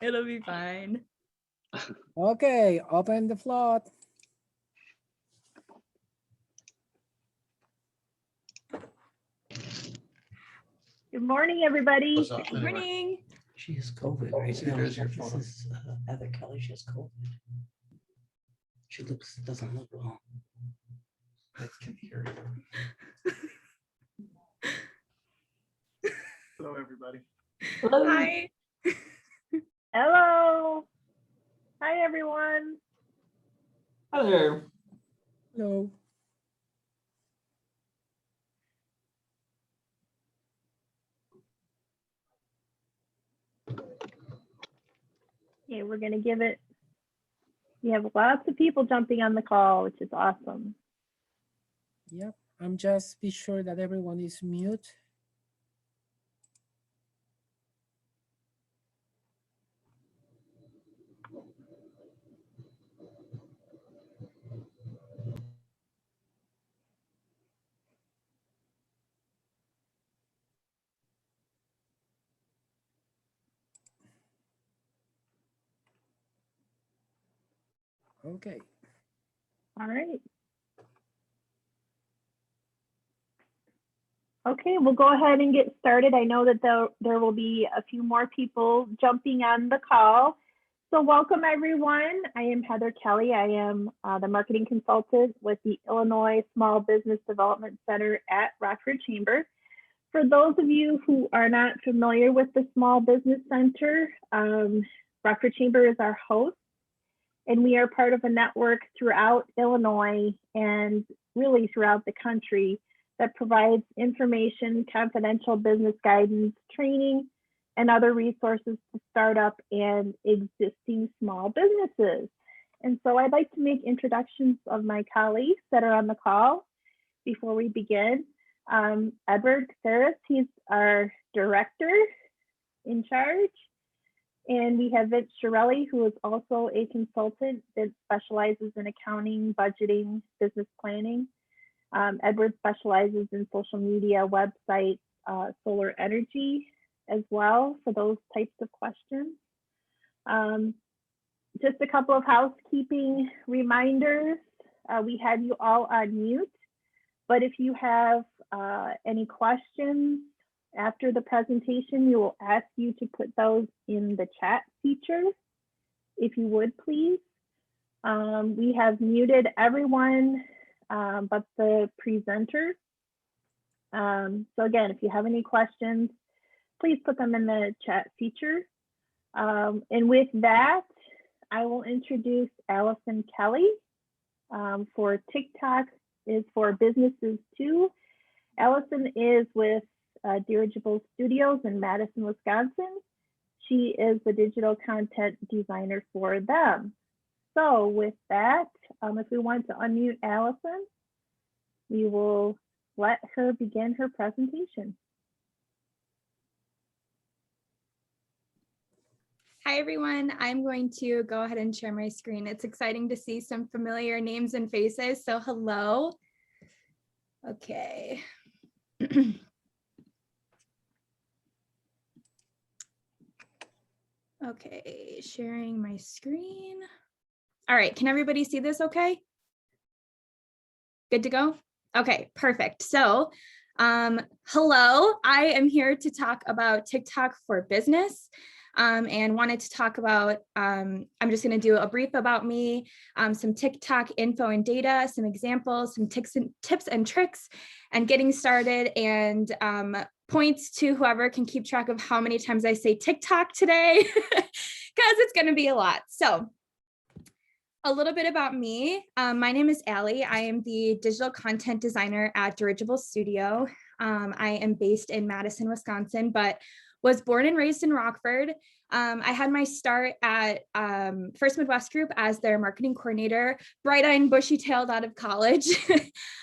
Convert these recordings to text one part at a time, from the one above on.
It'll be fine. Okay, open the floor. Good morning, everybody. What's up, Good anyway? morning. She has COVID, right? So there's your This photo. is Heather Kelly. She has COVID. She doesn't look well. I can hear you. Hello, everybody. Hello. Hi. Hello. Hi, everyone. Hello. Hello. Okay, we're going to give it. We have lots of people jumping on the call, which is awesome. Yep, I'm just be sure that everyone is mute. Okay. All right. Okay, we'll go ahead and get started. I know that there will be a few more people jumping on the call. So welcome, everyone. I am Heather Kelly. I am the marketing consultant with the Illinois Small Business Development Center at Rockford Chamber. For those of you who are not familiar with the Small Business Center, Rockford Chamber is our host, and we are part of a network throughout Illinois and really throughout the country that provides information, confidential business guidance, training, and other resources to start up and existing small businesses. And so I'd like to make introductions of my colleagues that are on the call before we begin. Edward Ferris, he's our director in charge. And we have Vince Shirelli, who is also a consultant that specializes in accounting, budgeting, business planning. Edward specializes in social media, websites, solar energy as well for those types of questions. Just a couple of housekeeping reminders. We have you all on mute, but if you have any questions after the presentation, we will ask you to put those in the chat feature, if you would, please. We have muted everyone but the presenters. So again, if you have any questions, please put them in the chat feature. And with that, I will introduce Allison Kelly for TikTok is for businesses too. Allison is with Dirigible Studios in Madison, Wisconsin. She is the digital content designer for them. So with that, if we want to unmute Allison, we will let her begin her presentation. Hi, everyone. I'm going to go ahead and share my screen. It's exciting to see some familiar names and faces. So hello. Okay. Okay, sharing my screen. All right, can everybody see this okay? Good to go? Okay, perfect. So, hello, I am here to talk about TikTok for business. And wanted to talk about, I'm just going to do a brief about me, some TikTok info and data, some examples, some tips and tricks, and getting started, and points to whoever can keep track of how many times I say TikTok today, because it's going to be a lot. So a little bit about me. My name is Allie. I am the digital content designer at Dirigible Studio. I am based in Madison, Wisconsin, but was born and raised in Rockford. I had my start at First Midwest Group as their marketing coordinator, bright-eyed and bushy-tailed out of college,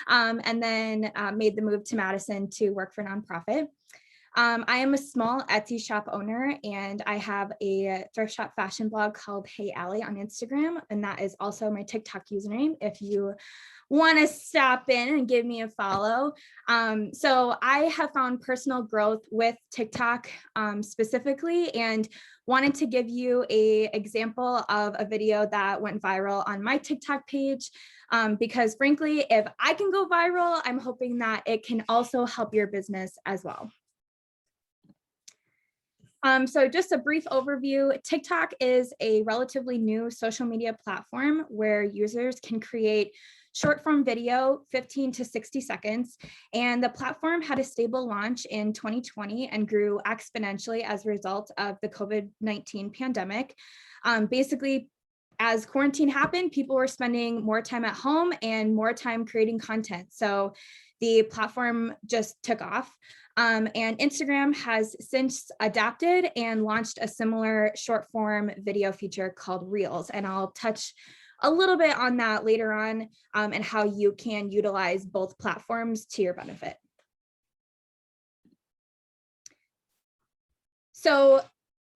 and then made the move to Madison to work for a nonprofit. I am a small Etsy shop owner, and I have a thrift shop fashion blog called Hey Allie on Instagram, and that is also my TikTok username if you want to stop in and give me a follow. So I have found personal growth with TikTok specifically, and wanted to give you an example of a video that went viral on my TikTok page. Because frankly, if I can go viral, I'm hoping that it can also help your business as well. So just a brief overview, TikTok is a relatively new social media platform where users can create short form video, 15 to 60 seconds. And the platform had a stable launch in 2020 and grew exponentially as a result of the COVID-19 pandemic. Basically, as quarantine happened, people were spending more time at home and more time creating content. So the platform just took off. And Instagram has since adapted and launched a similar short form video feature called Reels. And I'll touch a little bit on that later on, and how you can utilize both platforms to your benefit. So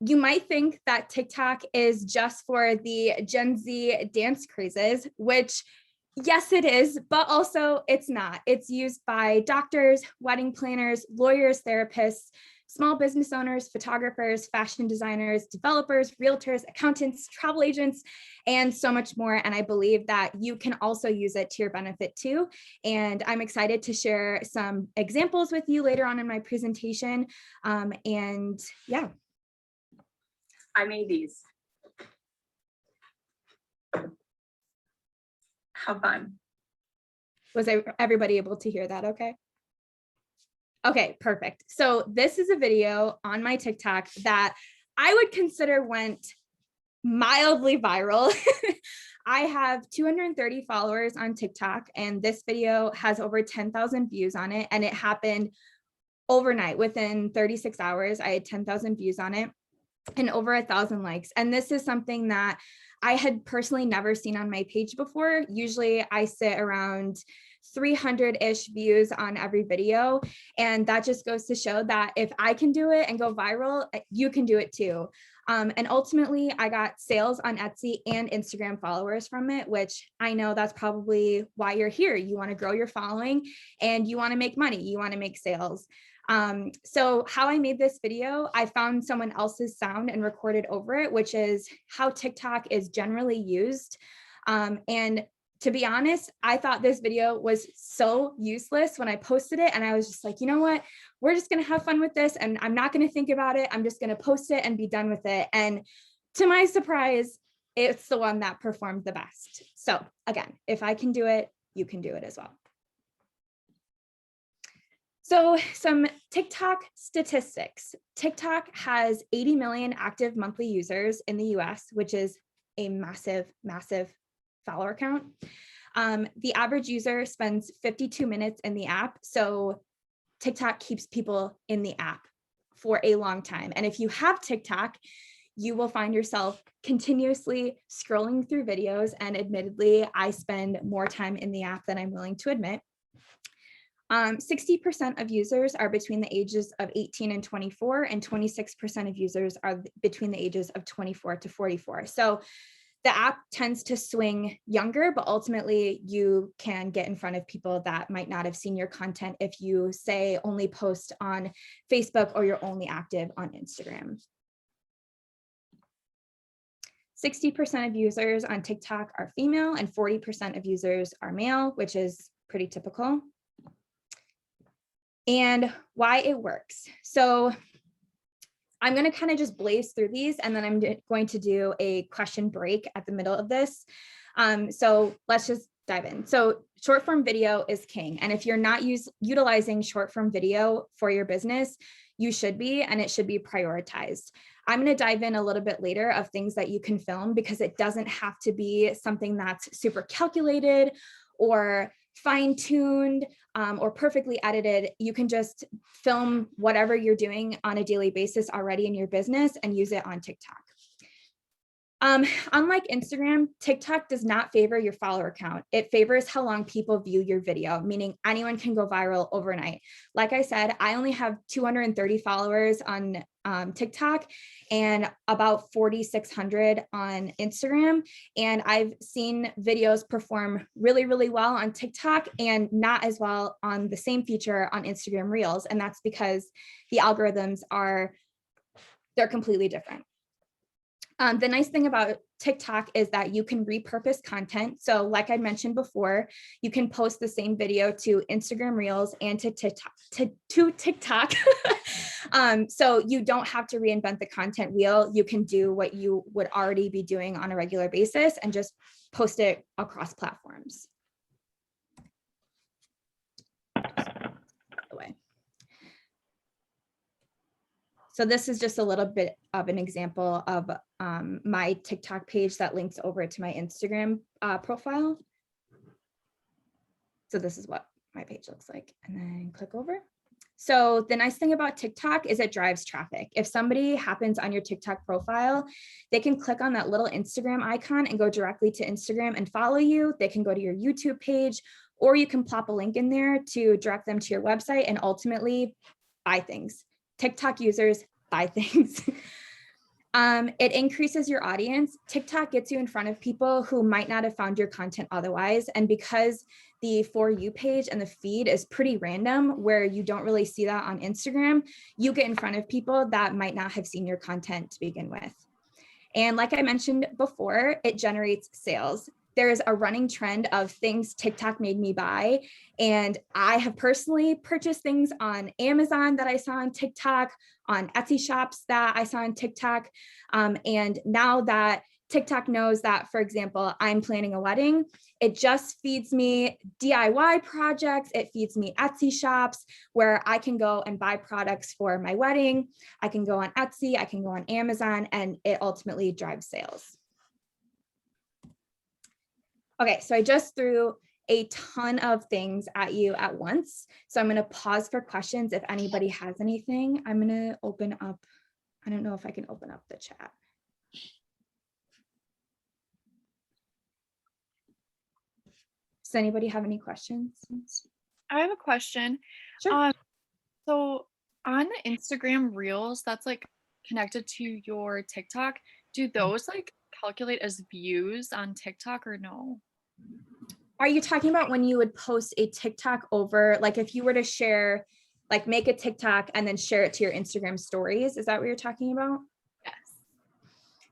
you might think that TikTok is just for the Gen Z dance crazes, which yes, it is, but also it's not. It's used by doctors, wedding planners, lawyers, therapists, small business owners, photographers, fashion designers, developers, realtors, accountants, travel agents, and so much more. And I believe that you can also use it to your benefit too. And I'm excited to share some examples with you later on in my presentation. And yeah. I made these. How fun. Was everybody able to hear that okay? Okay, perfect. So this is a video on my TikTok that I would consider went mildly viral. I have 230 followers on TikTok, and this video has over 10,000 views on it, and it happened overnight. Within 36 hours, I had 10,000 views on it and over 1,000 likes. And this is something that I had personally never seen on my page before. Usually I sit around 300-ish views on every video. And that just goes to show that if I can do it and go viral, you can do it too. And ultimately I got sales on Etsy and Instagram followers from it, which I know that's probably why you're here. You want to grow your following and you want to make money, you want to make sales. So how I made this video, I found someone else's sound and recorded over it, which is how TikTok is generally used. And to be honest, I thought this video was so useless when I posted it. And I was just like, you know what, we're just going to have fun with this. And I'm not going to think about it. I'm just going to post it and be done with it. And to my surprise, it's the one that performed the best. So again, if I can do it, you can do it as well. So some TikTok statistics. TikTok has 80 million active monthly users in the US, which is a massive, massive follower count. The average user spends 52 minutes in the app. So TikTok keeps people in the app for a long time. And if you have TikTok, you will find yourself continuously scrolling through videos. And admittedly, I spend more time in the app than I'm willing to admit. 60% of users are between the ages of 18 and 24, and 26% of users are between the ages of 24 to 44. So the app tends to swing younger, but ultimately you can get in front of people that might not have seen your content if you say only post on Facebook or you're only active on Instagram. 60% of users on TikTok are female and 40% of users are male, which is pretty typical. And why it works. So I'm going to kind of just blaze through these, and then I'm going to do a question break at the middle of this. So let's just dive in. So short form video is king. And if you're not utilizing short form video for your business, you should be, and it should be prioritized. I'm going to dive in a little bit later of things that you can film, because it doesn't have to be something that's super calculated or fine-tuned or perfectly edited. You can just film whatever you're doing on a daily basis already in your business and use it on TikTok. Unlike Instagram, TikTok does not favor your follower count. It favors how long people view your video, meaning anyone can go viral overnight. Like I said, I only have 230 followers on TikTok and about 4,600 on Instagram. And I've seen videos perform really, really well on TikTok and not as well on the same feature on Instagram Reels. And that's because the algorithms they're completely different. The nice thing about TikTok is that you can repurpose content. So like I mentioned before, you can post the same video to Instagram Reels and to TikTok. So you don't have to reinvent the content wheel. You can do what you would already be doing on a regular basis and just post it across platforms. So this is just a little bit of an example of my TikTok page that links over to my Instagram profile. So this is what my page looks like, and then click over. So the nice thing about TikTok is it drives traffic. If somebody happens on your TikTok profile, they can click on that little Instagram icon and go directly to Instagram and follow you. They can go to your YouTube page, or you can plop a link in there to direct them to your website and ultimately buy things. TikTok users buy things. It increases your audience. TikTok gets you in front of people who might not have found your content otherwise. And because the For You page and the feed is pretty random, where you don't really see that on Instagram, you get in front of people that might not have seen your content to begin with. And like I mentioned before, it generates sales. There's a running trend of things TikTok made me buy. And I have personally purchased things on Amazon that I saw on TikTok, on Etsy shops that I saw on TikTok. And now that TikTok knows that, for example, I'm planning a wedding, it just feeds me DIY projects. It feeds me Etsy shops where I can go and buy products for my wedding. I can go on Etsy, I can go on Amazon, and it ultimately drives sales. Okay, so I just threw a ton of things at you at once. So I'm going to pause for questions if anybody has anything. I'm going to open up, I don't know if I can open up the chat. Does anybody have any questions? I have a question. Sure. So on the Instagram Reels that's like connected to your TikTok, do those like calculate as views on TikTok or no? Are you talking about when you would post a TikTok over, like if you were to share, like make a TikTok and then share it to your Instagram stories? Is that what you're talking about? Yes.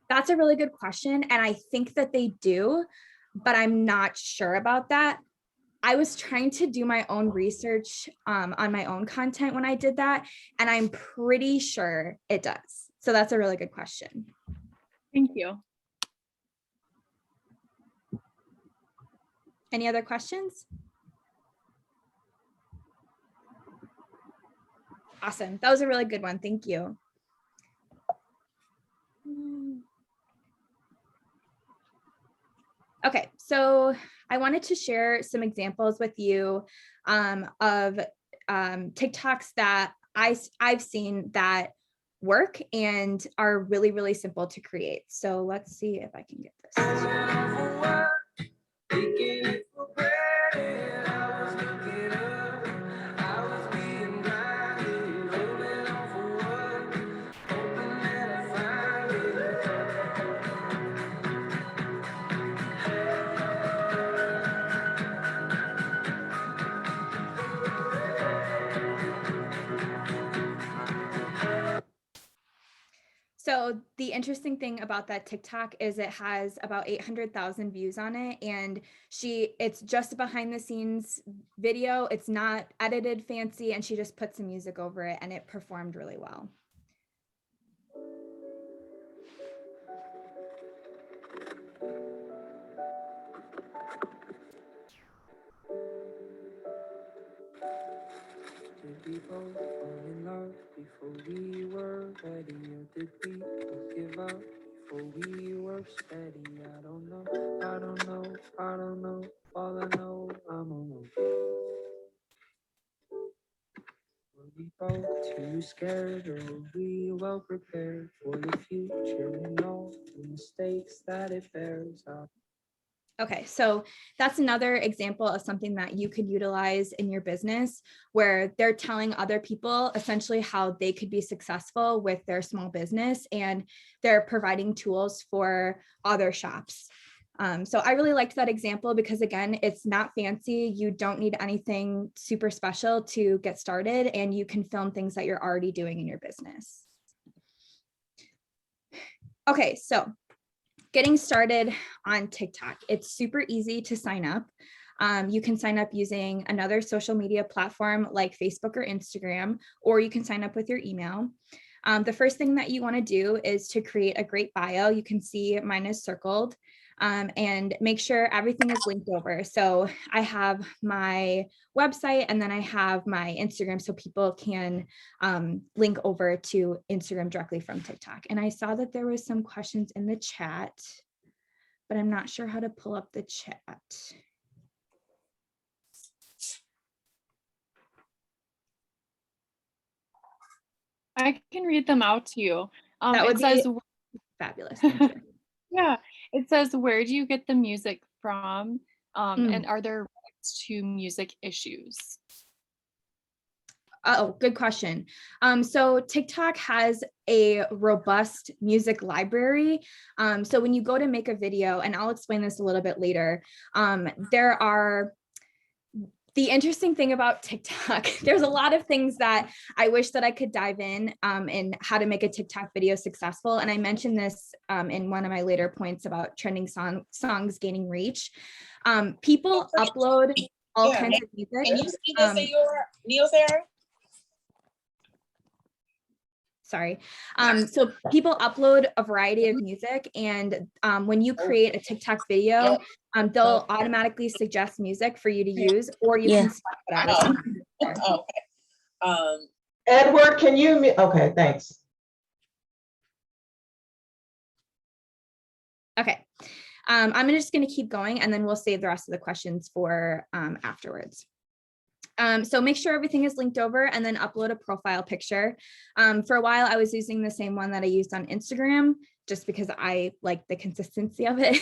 That's a really good question. And I think that they do, but I'm not sure about that. I was trying to do my own research on my own content when I did that, and I'm pretty sure it does. So that's a really good question. Thank you. Any other questions? Awesome. That was a really good one. Thank you. Okay, so I wanted to share some examples with you of TikToks that I've seen that work and are really, really simple to create. So let's see if I can get this. So the interesting thing about that TikTok is it has about 800,000 views on it, and it's just a behind the scenes video. It's not edited fancy, and she just put some music over it and it performed really well. Did we both fall in love before we were ready? Or did we both give up before we were steady? I don't know, I don't know, I don't know. All I know, I'm alone. Were we both too scared, or were we well prepared for the future and all the mistakes mistakes that it bears out. Okay, so that's another example of something that you could utilize in your business where they're telling other people essentially how they could be successful with their small business, and they're providing tools for other shops. So I really liked that example because, again, it's not fancy. You don't need anything super special to get started, and you can film things that you're already doing in your business. Okay, so getting started on TikTok. It's super easy to sign up. You can sign up using another social media platform like Facebook or Instagram, or you can sign up with your email. The first thing that you want to do is to create a great bio. You can see mine is circled, and make sure everything is linked over. So I have my website and then I have my Instagram so people can link over to Instagram directly from TikTok. And I saw that there was some questions in the chat, but I'm not sure how to pull up the chat. I can read them out to you. That would It says, be fabulous. Thank you. yeah, it says, where do you get the music from? Mm. And are there rights to music issues? Oh, good question. So TikTok has a robust music library. So when you go to make a video, and I'll explain this a little bit later, the interesting thing about TikTok, there's a lot of things that I wish that I could dive in how to make a TikTok video successful. And I mentioned this in one of my later points about trending songs gaining reach. People upload all kinds of music. Can you see this in your Neil's era? Sorry. So people upload a variety of music, and when you create a TikTok video, they'll automatically suggest music for you to use, or you can select whatever. Okay. Edward, can you, okay, thanks. Okay. I'm just going to keep going, and then we'll save the rest of the questions for afterwards. So make sure everything is linked over and then upload a profile picture. For a while, I was using the same one that I used on Instagram just because I like the consistency of it.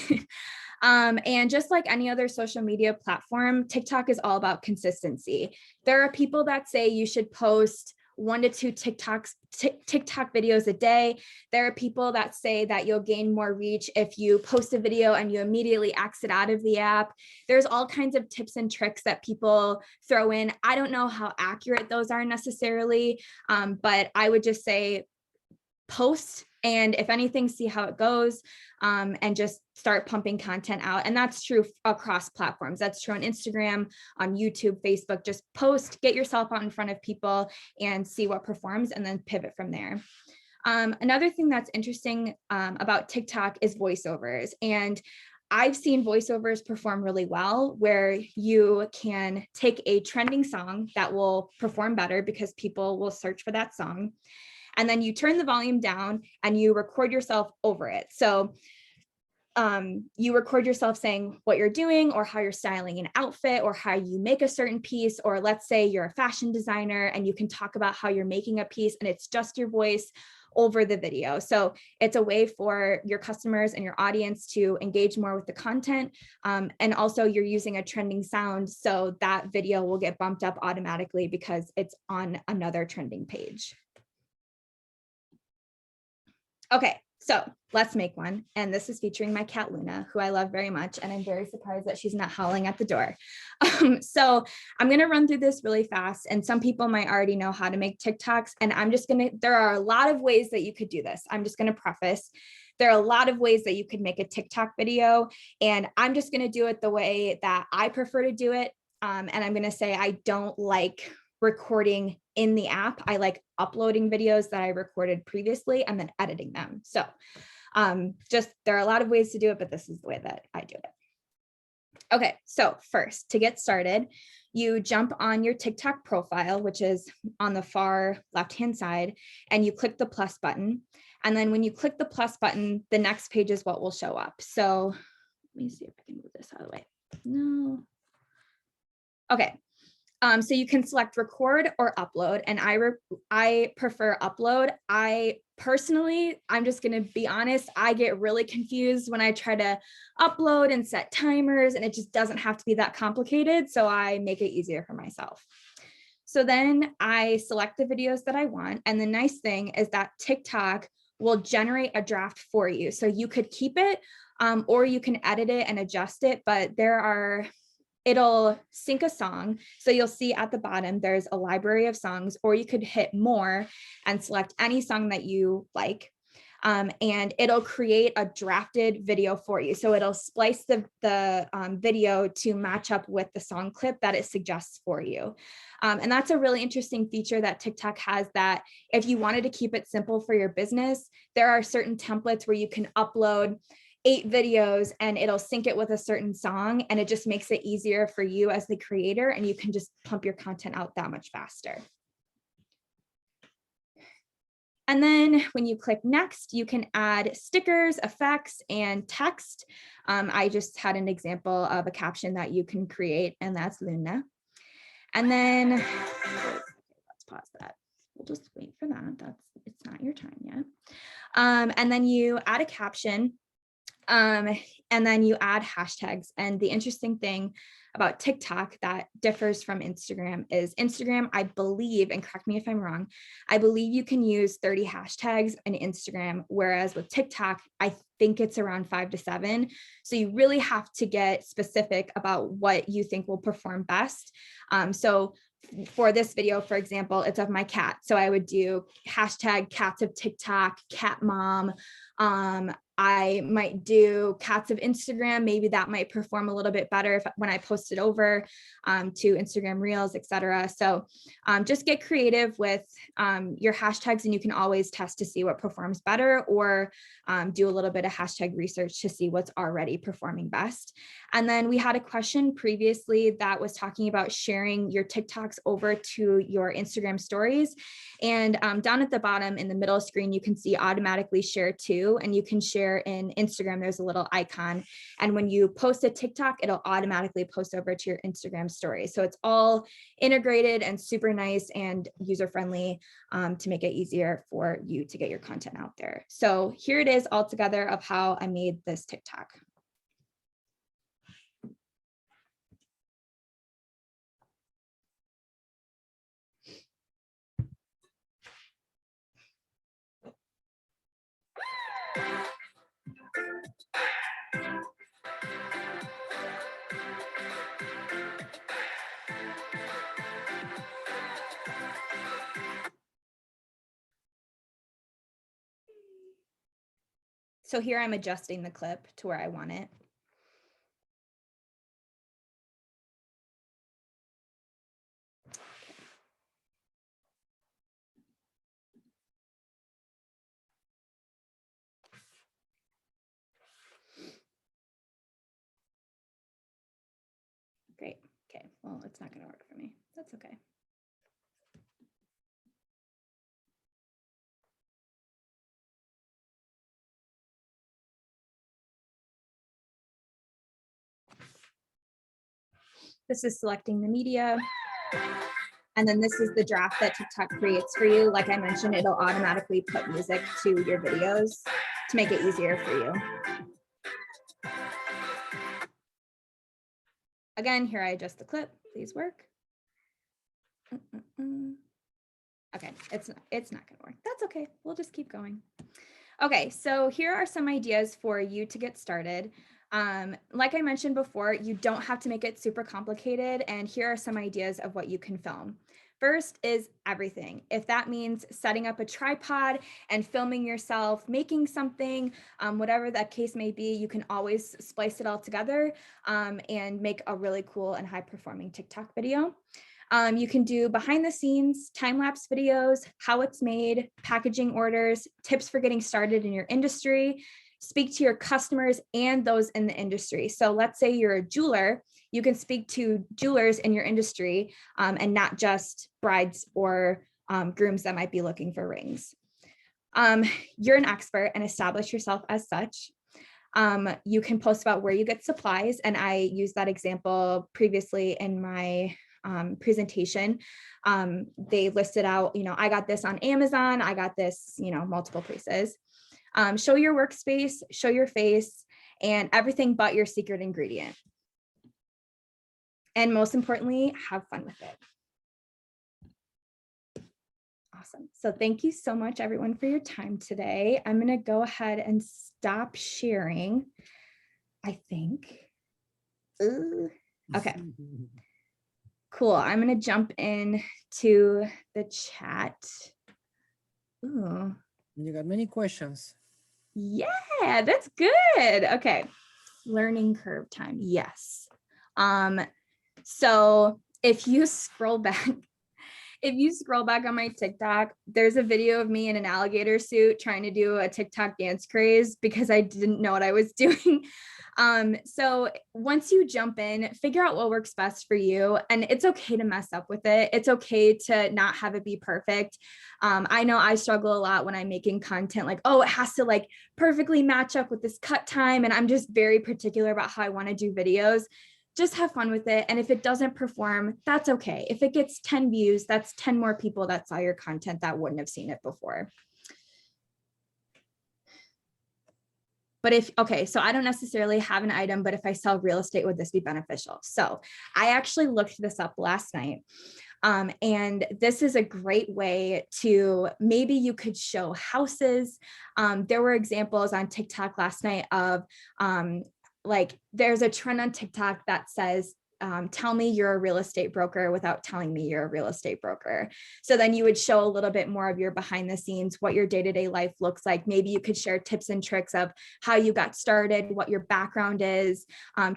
And just like any other social media platform, TikTok is all about consistency. There are people that say you should post 1 to 2 TikTok videos a day. There are people that say that you'll gain more reach if you post a video and you immediately exit out of the app. There's all kinds of tips and tricks that people throw in. I don't know how accurate those are necessarily, but I would just say post, and if anything, see how it goes, and just start pumping content out. And that's true across platforms. That's true on Instagram, on YouTube, Facebook. Just post, get yourself out in front of people and see what performs, and then pivot from there. Another thing that's interesting about TikTok is voiceovers. And I've seen voiceovers perform really well, where you can take a trending song that will perform better because people will search for that song. And then you turn the volume down and you record yourself over it. So you record yourself saying what you're doing, or how you're styling an outfit, or how you make a certain piece. Or let's say you're a fashion designer and you can talk about how you're making a piece, and it's just your voice over the video. So it's a way for your customers and your audience to engage more with the content. And also you're using a trending sound, so that video will get bumped up automatically because it's on another trending page. Okay, so let's make one. And this is featuring my cat, Luna, who I love very much. And I'm very surprised that she's not howling at the door. So I'm going to run through this really fast. And some people might already know how to make TikToks. And there are a lot of ways that you could do this. I'm just going to preface. There are a lot of ways that you could make a TikTok video. And I'm just going to do it the way that I prefer to do it. And I'm going to say I don't like recording in the app. I like uploading videos that I recorded previously and then editing them. So there are a lot of ways to do it, but this is the way that I do it. Okay, so first, to get started, you jump on your TikTok profile, which is on the far left-hand side, and you click the plus button. And then when you click the plus button, the next page is what will show up. So let me see if I can move this out of the way. No. Okay. So you can select record or upload, and I prefer upload. I personally, I'm just going to be honest, I get really confused when I try to upload and set timers, and it just doesn't have to be that complicated. So I make it easier for myself. So then I select the videos that I want. And the nice thing is that TikTok will generate a draft for you. So you could keep it, or you can edit it and adjust it, but it'll sync a song. So you'll see at the bottom, there's a library of songs, or you could hit more and select any song that you like. And it'll create a drafted video for you. So it'll splice the video to match up with the song clip that it suggests for you. And that's a really interesting feature that TikTok has, that if you wanted to keep it simple for your business, there are certain templates where you can upload 8 videos and it'll sync it with a certain song, and it just makes it easier for you as the creator, and you can just pump your content out that much faster. And then when you click next, you can add stickers, effects, and text. I just had an example of a caption that you can create, and that's Luna. And then let's pause that. We'll just wait for that. It's not your time yet. And then you add a caption. And then you add hashtags. And the interesting thing about TikTok that differs from Instagram is Instagram, I believe, and correct me if I'm wrong, I believe you can use 30 hashtags in Instagram, whereas with TikTok, I think it's around 5 to 7. So you really have to get specific about what you think will perform best. So for this video, for example, it's of my cat. So I would do hashtag cats of TikTok, cat mom. I might do cats of Instagram. Maybe that might perform a little bit better when I post it over to Instagram Reels, etc. So just get creative with your hashtags, and you can always test to see what performs better, or do a little bit of hashtag research to see what's already performing best. And then we had a question previously that was talking about sharing your TikToks over to your Instagram stories. And down at the bottom in the middle screen, you can see automatically share to, and you can share in Instagram. There's a little icon. And when you post a TikTok, it'll automatically post over to your Instagram story. So it's all integrated and super nice and user-friendly to make it easier for you to get your content out there. So here it is all together of how I made this TikTok. So here I'm adjusting the clip to where I want it. Great. Okay. Well, it's not going to work for me. That's okay. This is selecting the media. And then this is the draft that TikTok creates for you. Like I mentioned, it'll automatically put music to your videos to make it easier for you. Again, here I adjust the clip. Please work. Okay, it's not gonna work. That's okay. We'll just keep going. Okay, so here are some ideas for you to get started. Like I mentioned before, you don't have to make it super complicated, and here are some ideas of what you can film. First is everything. If that means setting up a tripod and filming yourself, making something, whatever that case may be, you can always splice it all together and make a really cool and high-performing TikTok video. You can do behind the scenes, time-lapse videos, how it's made, packaging orders, tips for getting started in your industry, speak to your customers and those in the industry. So let's say you're a jeweler, you can speak to jewelers in your industry and not just brides or grooms that might be looking for rings. You're an expert and establish yourself as such. You can post about where you get supplies, and I used that example previously in my presentation, they listed out, I got this on Amazon, I got this, multiple places. Show your workspace, show your face, and everything but your secret ingredient. And most importantly, have fun with it. Awesome. So thank you so much, everyone, for your time today. I'm going to go ahead and stop sharing, I think. Okay. Cool. I'm going to jump in to the chat. Ooh. You got many questions. Yeah, that's good. Okay. Learning curve time. Yes. So if you scroll back on my TikTok, there's a video of me in an alligator suit trying to do a TikTok dance craze because I didn't know what I was doing. So once you jump in, figure out what works best for you. And it's okay to mess up with it. It's okay to not have it be perfect. I know I struggle a lot when I'm making content, like, oh, it has to like perfectly match up with this cut time. And I'm just very particular about how I want to do videos. Just have fun with it. And if it doesn't perform, that's okay. If it gets 10 views, that's 10 more people that saw your content that wouldn't have seen it before. But so I don't necessarily have an item, but if I sell real estate, would this be beneficial? So I actually looked this up last night. And this is a great way to, maybe you could show houses. There were examples on TikTok last night of, like there's a trend on TikTok that says, tell me you're a real estate broker without telling me you're a real estate broker. So then you would show a little bit more of your behind the scenes, what your day-to-day life looks like. Maybe you could share tips and tricks of how you got started, what your background is,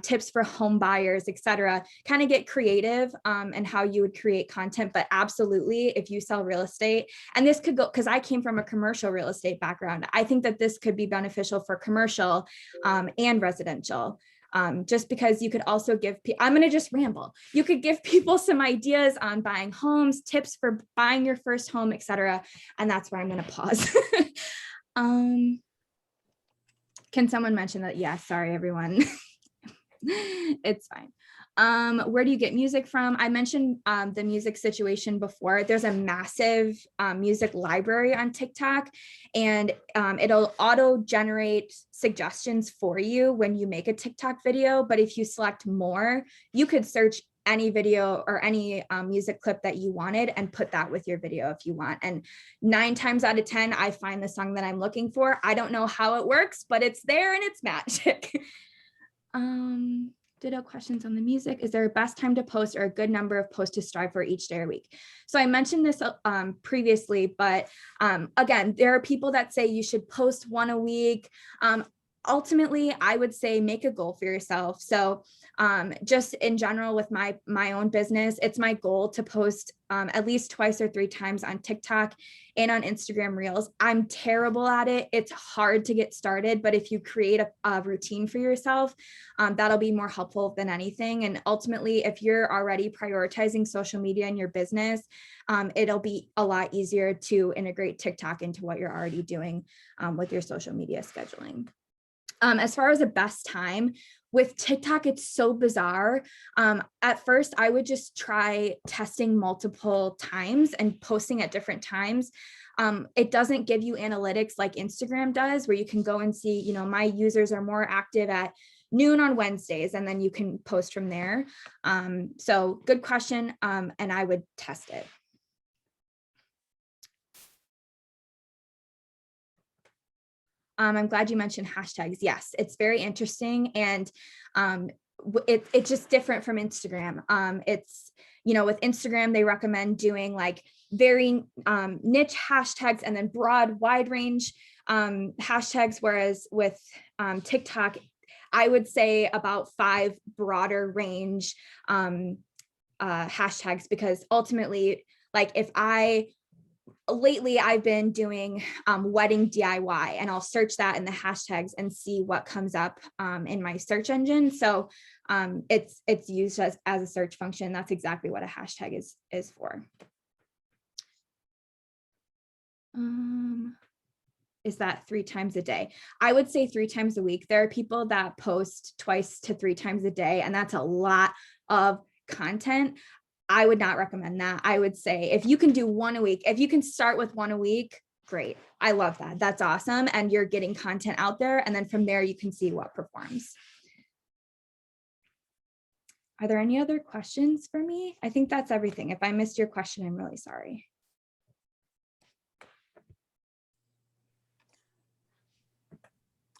tips for home buyers, etc. Kind of get creative and how you would create content. But absolutely, if you sell real estate, and this could go, because I came from a commercial real estate background, I think that this could be beneficial for commercial and residential. Just because you could also give, I'm going to just ramble. You could give people some ideas on buying homes, tips for buying your first home, etc. And that's where I'm going to pause. Can someone mention that? Yeah, sorry, everyone. It's fine. Where do you get music from? I mentioned the music situation before. There's a massive music library on TikTok, and it'll auto-generate suggestions for you when you make a TikTok video. But if you select more, you could search any video or any music clip that you wanted and put that with your video if you want. And 9 times out of 10, I find the song that I'm looking for. I don't know how it works, but it's there and it's magic. Ditto questions on the music. Is there a best time to post or a good number of posts to strive for each day or week? So I mentioned this previously, but again, there are people that say you should post 1 a week. Ultimately, I would say make a goal for yourself. So just in general with my own business, it's my goal to post at least 2 or 3 times on TikTok and on Instagram Reels. I'm terrible at it. It's hard to get started, but if you create a routine for yourself, that'll be more helpful than anything. And ultimately, if you're already prioritizing social media in your business, it'll be a lot easier to integrate TikTok into what you're already doing with your social media scheduling. As far as the best time with TikTok, it's so bizarre. At first, I would just try testing multiple times and posting at different times. It doesn't give you analytics like Instagram does, where you can go and see, my users are more active at noon on Wednesdays, and then you can post from there. So good question. And I would test it. I'm glad you mentioned hashtags. Yes, it's very interesting. And it's just different from Instagram. It's, with Instagram, they recommend doing like very niche hashtags and then broad, wide range hashtags. Whereas with TikTok, I would say about 5 broader range hashtags, because ultimately, like lately I've been doing wedding DIY, and I'll search that in the hashtags and see what comes up in my search engine. So it's used as a search function. That's exactly what a hashtag is for. Is that 3 times a day? I would say 3 times a week. There are people that post 2 to 3 times a day, and that's a lot of content. I would not recommend that. I would say if you can do one a week, if you can start with one a week, great. I love that. That's awesome. And you're getting content out there. And then from there, you can see what performs. Are there any other questions for me? I think that's everything. If I missed your question, I'm really sorry.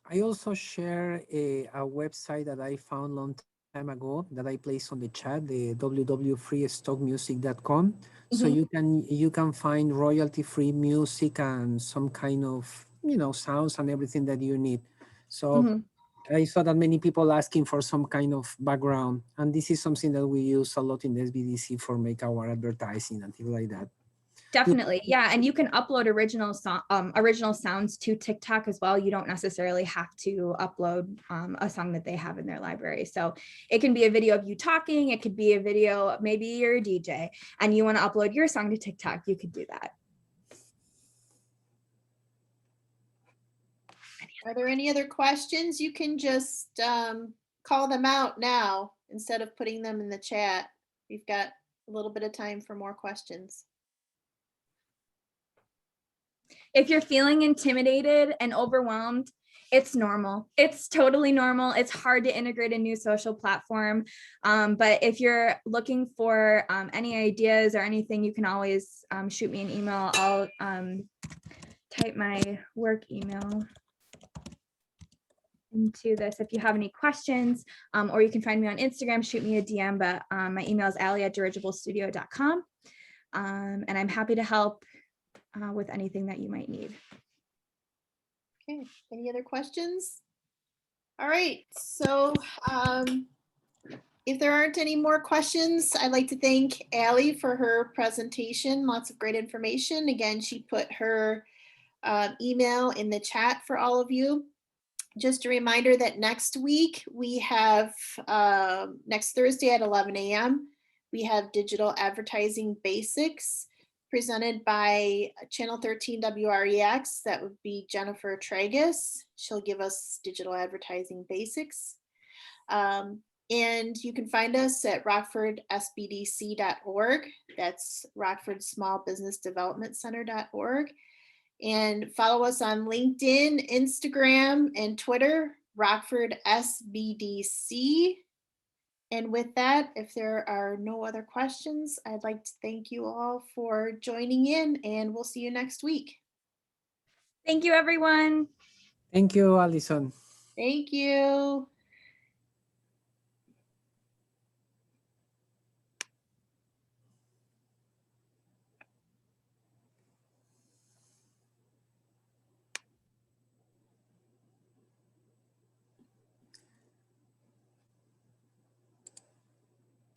I also share a website that I found long time ago that I placed on the chat, the www.freestockmusic.com. So you can find royalty-free music and some kind of, you know, sounds and everything that you need. So I saw that many people asking for some kind of background, and this is something that we use a lot in the SBDC for make our advertising and things like that. Definitely. Yeah. And you can upload original sounds to TikTok as well. You don't necessarily have to upload a song that they have in their library. So it can be a video of you talking. It could be a video, maybe you're a DJ and you want to upload your song to TikTok. You could do that. Are there any other questions? You can just call them out now instead of putting them in the chat. We've got a little bit of time for more questions. If you're feeling intimidated and overwhelmed, it's normal. It's totally normal. It's hard to integrate a new social platform. But if you're looking for any ideas or anything, you can always shoot me an email. I'll type my work email into this if you have any questions, or you can find me on Instagram, shoot me a DM, but my email is allie@dirigiblestudio.com. And I'm happy to help with anything that you might need. Okay, any other questions? All right, so if there aren't any more questions, I'd like to thank Allie for her presentation. Lots of great information. Again, she put her email in the chat for all of you. Just a reminder that next week we have, next Thursday at 11 a.m., we have Digital Advertising Basics presented by Channel 13 WREX. That would be Jennifer Tragus. She'll give us digital advertising basics. And you can find us at rockfordsbdc.org. That's Rockford Small Business Development Center.org. And follow us on LinkedIn, Instagram, and Twitter, Rockford SBDC. And with that, if there are no other questions, I'd like to thank you all for joining in, and we'll see you next week. Thank you, everyone. Thank you, Allison. Thank you.